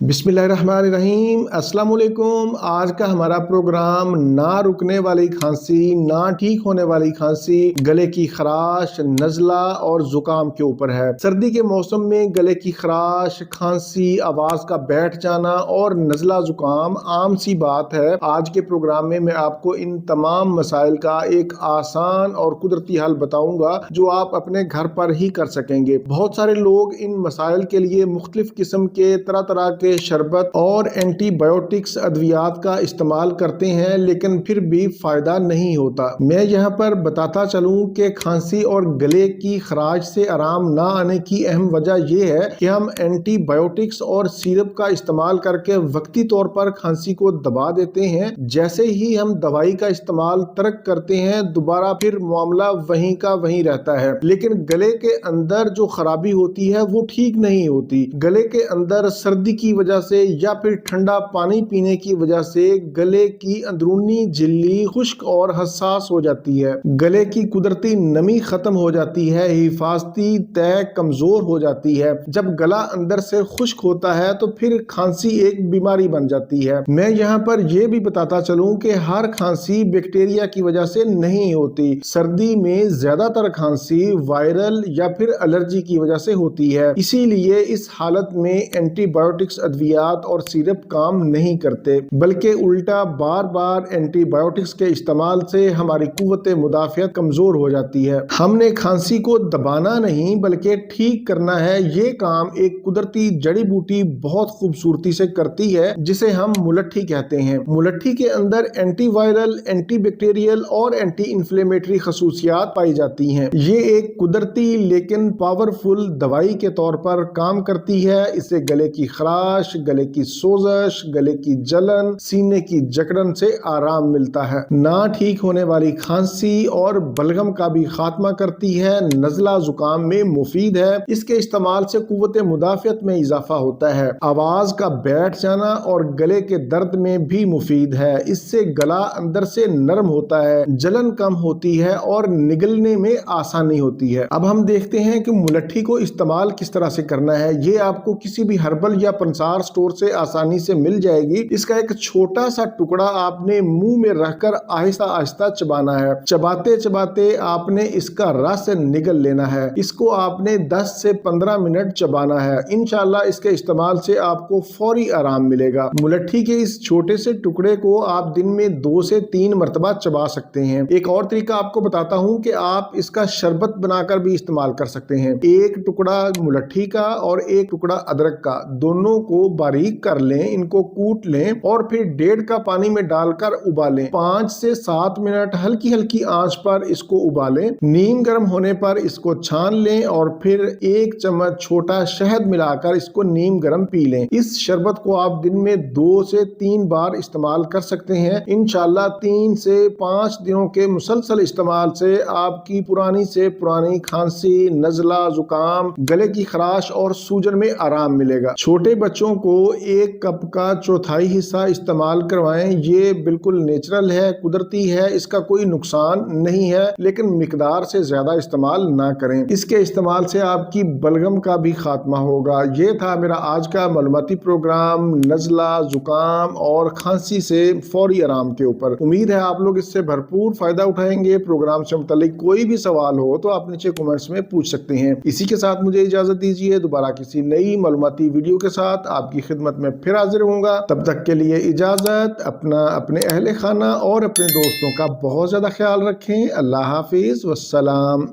बिस्मिल्लाहिर्रहमानिर्रहीम। अस्सलाम वालेकुम। आज का हमारा प्रोग्राम ना रुकने वाली खांसी, ना ठीक होने वाली खांसी, गले की खराश, नज़ला और जुकाम के ऊपर है। सर्दी के मौसम में गले की खराश, खांसी, आवाज का बैठ जाना और नज़ला जुकाम आम सी बात है। आज के प्रोग्राम में मैं आपको इन तमाम मसाइल का एक आसान और कुदरती हल बताऊंगा जो आप अपने घर पर ही कर सकेंगे। बहुत सारे लोग इन मसाइल के लिए मुख्तलिफ किस्म के तरह तरह के शरबत और एंटीबायोटिक्स अद्वियात का इस्तेमाल करते हैं, लेकिन फिर भी फायदा नहीं होता। मैं यहाँ पर बताता चलूं कि खांसी और गले की खराश से आराम ना आने की अहम वजह यह है कि हम एंटीबायोटिक्स और सिरप का इस्तेमाल करके वक्ती तौर पर खांसी को दबा देते हैं। जैसे ही हम दवाई का इस्तेमाल तर्क करते हैं, दोबारा फिर मामला वहीं का वहीं रहता है। लेकिन गले के अंदर जो खराबी होती है वो ठीक नहीं होती। गले के अंदर सर्दी की वजह से या फिर ठंडा पानी पीने की वजह से गले की अंदरूनी झिल्ली खुश्क और हसास हो जाती है। गले की कुदरती नमी खत्म हो जाती है, हिफाजती तय कमजोर हो जाती है। जब गला अंदर से खुश्क होता है तो फिर खांसी एक बीमारी बन जाती है। मैं यहाँ पर यह भी बताता चलूं कि हर खांसी बैक्टीरिया की वजह से नहीं होती। सर्दी में ज्यादातर खांसी वायरल या फिर एलर्जी की वजह से होती है। इसीलिए इस हालत में एंटीबायोटिक्स अद्वियात और सिरप काम नहीं करते, बल्कि उल्टा बार बार एंटीबायोटिक्स के इस्तेमाल से हमारी कुव्वत मुदाफियत कमजोर हो जाती है। हमने खांसी को दबाना नहीं बल्कि ठीक करना है। ये काम एक कुदरती जड़ी बूटी बहुत खूबसूरती से करती है, जिसे हम मुलट्ठी कहते हैं। मुलट्ठी के अंदर एंटीवायरल, एंटीबैक्टीरियल और एंटी इंफ्लेमेटरी खसूसियात पाई जाती हैं। ये एक कुदरती लेकिन पावरफुल दवाई के तौर पर काम करती है। इससे गले की खराश, गले की सोजश, गले की जलन, सीने की जकड़न से आराम मिलता है। ना ठीक होने वाली खांसी और बलगम का भी खात्मा करती है। नज़ला जुकाम में मुफीद है। इसके इस्तेमाल से कुव्वत मुदाफियत में इजाफा होता है। आवाज का बैठ जाना और गले के दर्द में भी मुफीद है। इससे गला अंदर से नरम होता है, जलन कम होती है और निगलने में आसानी होती है। अब हम देखते हैं कि मुलट्ठी को इस्तेमाल किस तरह से करना है। ये आपको किसी भी हर्बल या पंसार स्टोर से आसानी से मिल जाएगी। इसका एक छोटा सा टुकड़ा आपने मुंह में रखकर आहिस्ता आहिस्ता चबाना है। चबाते चबाते आपने इसका रस निगल लेना है। इसको आपने 10 से 15 मिनट चबाना है। इंशाल्लाह इसके इस्तेमाल से आपको फौरी आराम मिलेगा। मुलट्ठी के इस छोटे से टुकड़े को आप दिन में 2 से 3 मरतबा चबा सकते हैं। एक और तरीका आपको बताता हूं कि आप इसका शरबत बनाकर भी इस्तेमाल कर सकते हैं। एक टुकड़ा मुलट्ठी का और एक टुकड़ा अदरक का, दोनों को बारीक कर लें, इनको कूट लें और फिर 1.5 कप पानी में डालकर उबालें। 5 से 7 मिनट हल्की हल्की आंच पर इसको उबालें। नीम गर्म होने पर इसको छान लें और फिर 1 चम्मच छोटा शहद मिलाकर इसको नीम गर्म पी लें। इस शरबत को आप दिन में 2 से 3 बार इस्तेमाल कर सकते हैं। इंशाल्लाह 3 से 5 दिनों के मुसलसल इस्तेमाल से आपकी पुरानी से पुरानी खांसी, नज़ला जुकाम, गले की खराश और सूजन में आराम मिलेगा। छोटे बच्चों को 1 कप का चौथाई हिस्सा इस्तेमाल करवाएं। ये बिल्कुल नेचुरल है, कुदरती है, इसका कोई नुकसान नहीं है, लेकिन मिकदार से ज्यादा इस्तेमाल ना करें। इसके इस्तेमाल से आपकी बलगम का भी खात्मा होगा। ये था मेरा आज का मालूमाती प्रोग्राम नज़ला, जुकाम और खांसी से फौरी आराम के ऊपर। उम्मीद है आप लोग इससे भरपूर फायदा उठाएंगे। प्रोग्राम से मुतालिक कोई भी सवाल हो तो आप नीचे कमेंट्स में पूछ सकते हैं। इसी के साथ मुझे इजाजत दीजिए। दोबारा किसी नई मालूमाती वीडियो के साथ आपकी खिदमत में फिर हाजिर होऊंगा। तब तक के लिए इजाजत। अपना, अपने अहले खाना और अपने दोस्तों का बहुत ज्यादा ख्याल रखें। अल्लाह हाफिज, वस्सलाम।